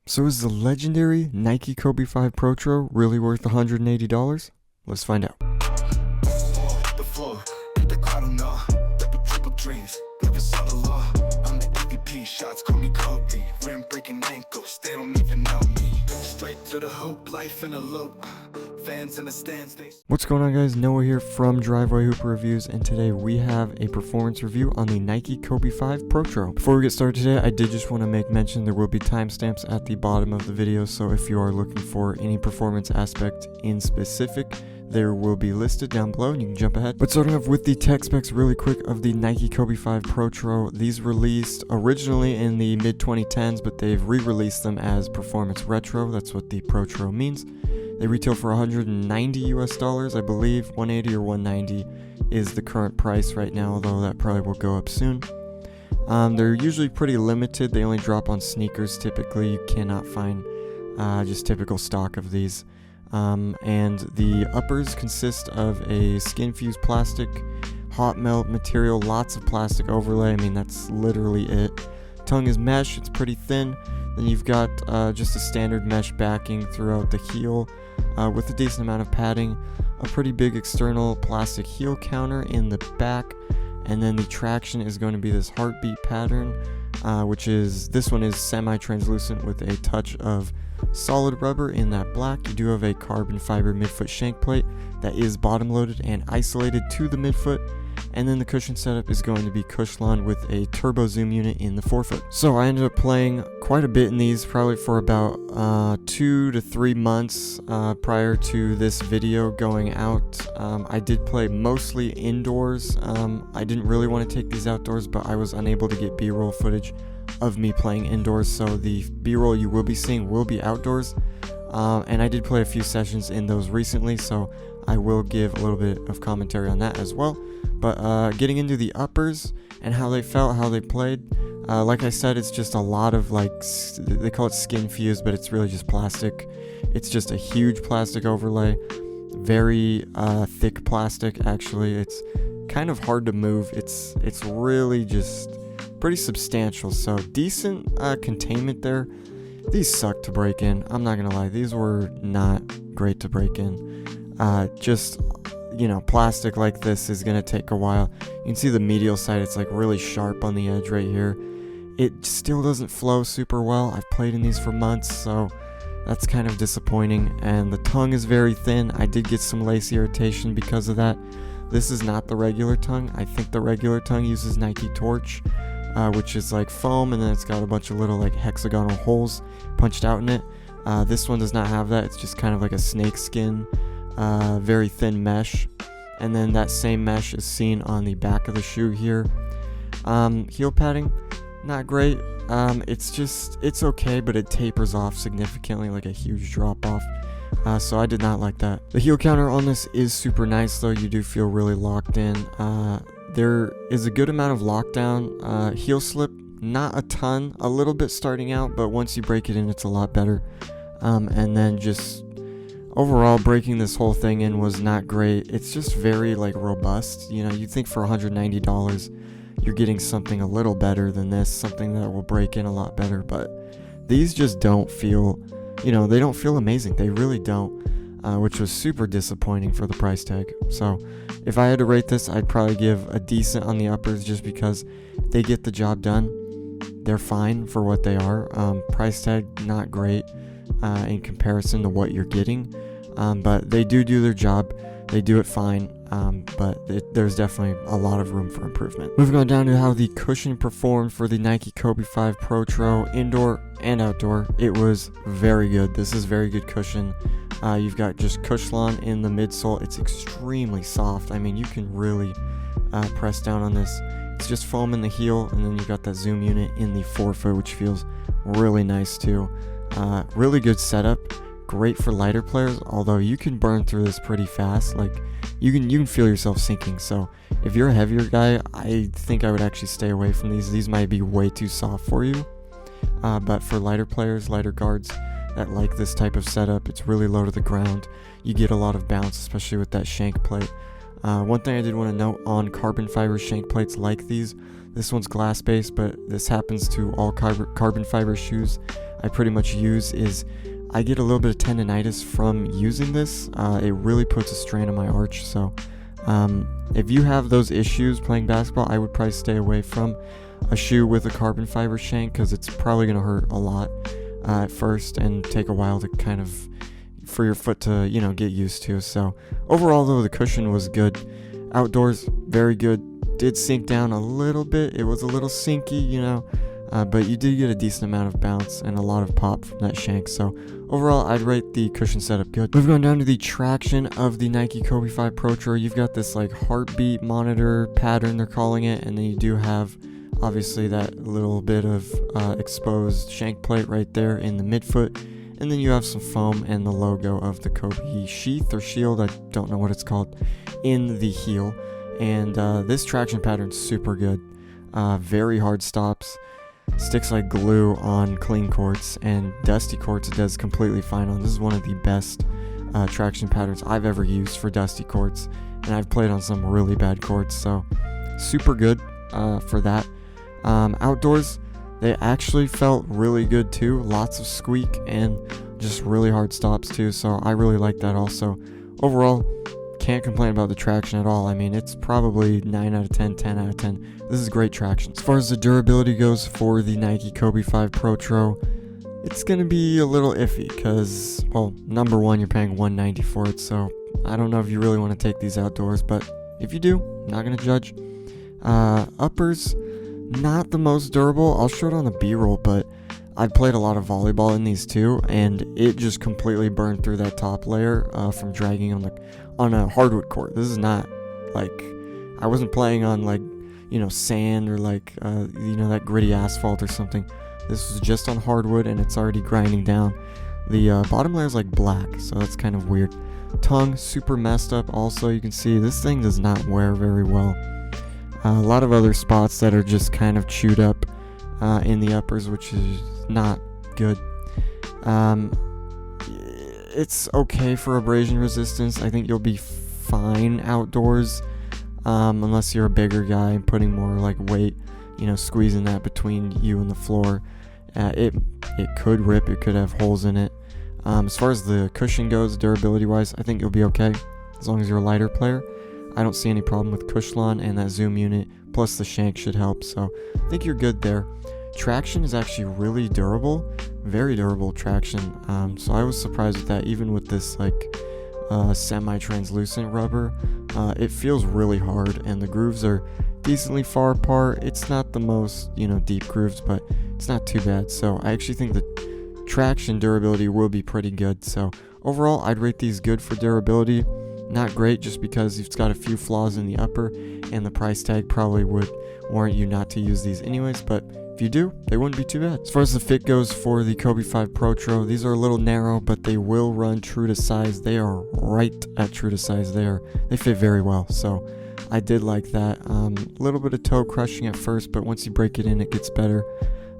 So is the legendary Nike Kobe V Protro really worth $180? Let's find out. The floor, the cloud on the triple dreams, never saw the law. I'm the MVP, shots call me Kobe. Rim breaking ankles, they don't even know me. Straight to the hoop, life in a loop. Fans in the stands, they... What's going on, guys? Noah here from Driveway Hooper Reviews, and today we have a performance review on the Nike Kobe V Protro. Before we get started today, I did just want to make mention there will be timestamps at the bottom of the video, so if you are looking for any performance aspect in specific, there will be listed down below and you can jump ahead. But starting off with the tech specs really quick of the Nike Kobe V Protro, these released originally in the mid-2010s, but they've re-released them as performance retro. That's what the Protro means. They retail for $190 US, I believe. 180 or 190 is the current price right now, although that probably will go up soon. They're usually pretty limited. They only drop on sneakers typically. You cannot find just typical stock of these. And the uppers consist of a skin-fused plastic, hot melt material, lots of plastic overlay. I mean, that's literally it. Tongue is mesh, it's pretty thin. Then you've got just a standard mesh backing throughout the heel with a decent amount of padding, a pretty big external plastic heel counter in the back, and then the traction is going to be this heartbeat pattern, this one is semi-translucent with a touch of solid rubber in that black. You do have a carbon fiber midfoot shank plate that is bottom loaded and isolated to the midfoot, and then the cushion setup is going to be Cushlon with a turbo zoom unit in the forefoot. So I ended up playing quite a bit in these, probably for about 2 to 3 months prior to this video going out. I did play mostly indoors. I didn't really want to take these outdoors, but I was unable to get B-roll footage of me playing indoors, so the B-roll you will be seeing will be outdoors. And I did play a few sessions in those recently, so I will give a little bit of commentary on that as well. But getting into the uppers and how they felt, how they played, like I said, it's just a lot of they call it skin fused, but it's really just plastic. It's just a huge plastic overlay, very thick plastic actually. It's kind of hard to move. It's really just pretty substantial, so decent containment there. These suck to break in, I'm not gonna lie, these were not great to break in. Just, you know, plastic like this is gonna take a while. You can see the medial side, it's like really sharp on the edge right here. It still doesn't flow super well. I've played in these for months, so that's kind of disappointing. And the tongue is very thin. I did get some lace irritation because of that. This is not the regular tongue. I think the regular tongue uses Nike Torch, which is like foam, and then it's got a bunch of little like hexagonal holes punched out in it. This one does not have that. It's just kind of like a snake skin, very thin mesh, and then that same mesh is seen on the back of the shoe here. Heel padding, not great. It's okay, but it tapers off significantly, like a huge drop off. So I did not like that. The heel counter on this is super nice though. You do feel really locked in. There is a good amount of lockdown. Heel slip, not a ton, a little bit starting out, but once you break it in, it's a lot better. And then just overall, breaking this whole thing in was not great. It's just very like robust. You know, you'd think for $190 you're getting something a little better than this, something that will break in a lot better, but these just don't feel, you know, they don't feel amazing. They really don't, which was super disappointing for the price tag. So if I had to rate this, I'd probably give a decent on the uppers just because they get the job done. They're fine for what they are. Price tag, not great in comparison to what you're getting. But they do their job. They do it fine. But there's definitely a lot of room for improvement. Moving on down to how the cushion performed for the Nike Kobe V Protro, indoor and outdoor. It was very good. This is very good cushion. You've got just Cushlon in the midsole. It's extremely soft. I mean, you can really press down on this. It's just foam in the heel, and then you've got that zoom unit in the forefoot, which feels really nice too. Really good setup. Great for lighter players, although you can burn through this pretty fast. Like you can feel yourself sinking. So if you're a heavier guy, I think I would actually stay away from these. These might be way too soft for you. But for lighter players, lighter guards that like this type of setup, it's really low to the ground. You get a lot of bounce, especially with that shank plate. One thing I did want to note on carbon fiber shank plates like these, this one's glass based, but this happens to all carbon fiber shoes. I pretty much use is I get a little bit of tendonitis from using this. It really puts a strain on my arch, so if you have those issues playing basketball, I would probably stay away from a shoe with a carbon fiber shank, because it's probably going to hurt a lot at first and take a while to kind of for your foot to get used to. So overall though, the cushion was good. Outdoors, very good. Did sink down a little bit. It was a little sinky, but you did get a decent amount of bounce and a lot of pop from that shank. So overall, I'd rate the cushion setup good. Moving on down to the traction of the Nike Kobe V Protro, you've got this like heartbeat monitor pattern, they're calling it, and then you do have obviously that little bit of exposed shank plate right there in the midfoot, and then you have some foam and the logo of the Kobe sheath or shield, I don't know what it's called, in the heel. And this traction pattern's super good. Very hard stops, sticks like glue on clean courts, and dusty courts it does completely fine on. This is one of the best traction patterns I've ever used for dusty courts, and I've played on some really bad courts, so super good for that. Outdoors, they actually felt really good too. Lots of squeak and just really hard stops too, so I really like that also. Overall, can't complain about the traction at all. I mean, it's probably 9 out of 10, 10 out of 10. This is great traction. As far as the durability goes for the Nike Kobe V Protro, it's going to be a little iffy because, well, number one, you're paying $190 for it, so I don't know if you really want to take these outdoors, but if you do, not going to judge. Uppers, not the most durable. I'll show it on the B-roll, but I've played a lot of volleyball in these too, and it just completely burned through that top layer from dragging on a hardwood court. This is not like, I wasn't playing on like, sand or like, that gritty asphalt or something. This was just on hardwood, and it's already grinding down. The bottom layer is like black, so that's kind of weird. Tongue, super messed up also. You can see this thing does not wear very well. A lot of other spots that are just kind of chewed up in the uppers, which is not good. It's okay for abrasion resistance. I think you'll be fine outdoors, unless you're a bigger guy and putting more like weight, squeezing that between you and the floor. It could rip. It could have holes in it. As far as the cushion goes, durability wise, I think you'll be okay as long as you're a lighter player. I don't see any problem with Cushlon, and that zoom unit plus the shank should help, so I think you're good there. Traction is actually really durable, very durable traction, so I was surprised with that. Even with this like semi-translucent rubber, it feels really hard, and the grooves are decently far apart. It's not the most deep grooves, but it's not too bad, so I actually think the traction durability will be pretty good. So overall, I'd rate these good for durability. Not great just because it's got a few flaws in the upper, and the price tag probably would warrant you not to use these anyways, but if you do, they wouldn't be too bad. As far as the fit goes for the Kobe V Protro, these are a little narrow, but they will run true to size. They are right at true to size. They fit very well, so I did like that. A little bit of toe crushing at first, but once you break it in, it gets better.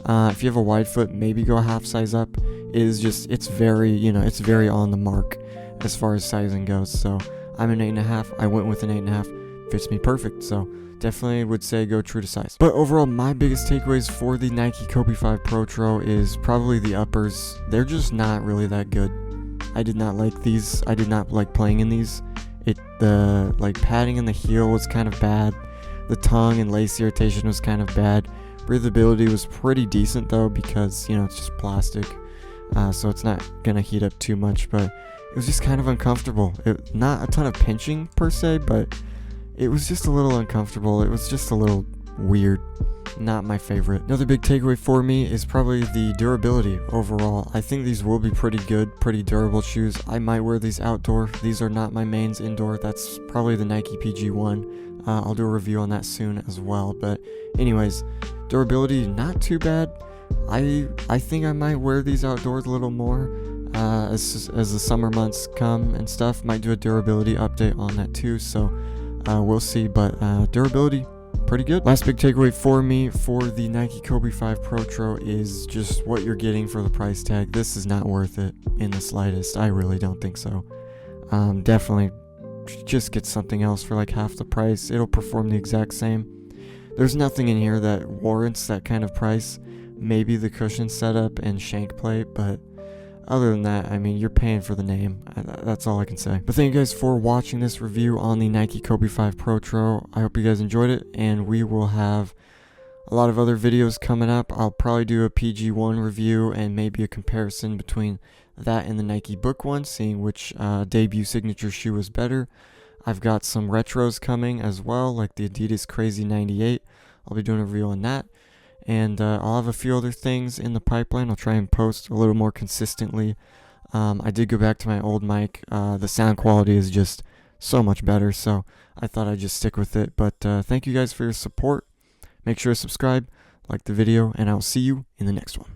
If you have a wide foot, maybe go a half size up. It's very on the mark as far as sizing goes. So I'm an 8.5. I went with an 8.5. Fits me perfect. So definitely would say go true to size. But overall, my biggest takeaways for the Nike Kobe V Protro is probably the uppers. They're just not really that good. I did not like these. I did not like playing in these. The like padding in the heel was kind of bad. The tongue and lace irritation was kind of bad. Breathability was pretty decent though, because it's just plastic, so it's not gonna heat up too much, but it was just kind of uncomfortable. Not a ton of pinching per se, but it was just a little uncomfortable. It was just a little weird. Not my favorite. Another big takeaway for me is probably the durability overall. I think these will be pretty good, pretty durable shoes. I might wear these outdoor. These are not my mains indoor. That's probably the Nike PG1. I'll do a review on that soon as well. But anyways, durability not too bad. I think I might wear these outdoors a little more as the summer months come and stuff. Might do a durability update on that too. So we'll see. But durability, pretty good. Last big takeaway for me for the Nike Kobe V Protro is just what you're getting for the price tag. This is not worth it in the slightest. I really don't think so. Definitely just get something else for like half the price. It'll perform the exact same. There's nothing in here that warrants that kind of price. maybe the cushion setup and shank plate, but other than that, I mean, you're paying for the name. That's all I can say. But thank you guys for watching this review on the Nike Kobe V Protro. I hope you guys enjoyed it, and we will have a lot of other videos coming up. I'll probably do a PG1 review and maybe a comparison between that and the Nike Book one, seeing which debut signature shoe was better. I've got some retros coming as well, like the Adidas Crazy 98. I'll be doing a review on that. And I'll have a few other things in the pipeline. I'll try and post a little more consistently. I did go back to my old mic. The sound quality is just so much better, so I thought I'd just stick with it. But thank you guys for your support. Make sure to subscribe, like the video, and I'll see you in the next one.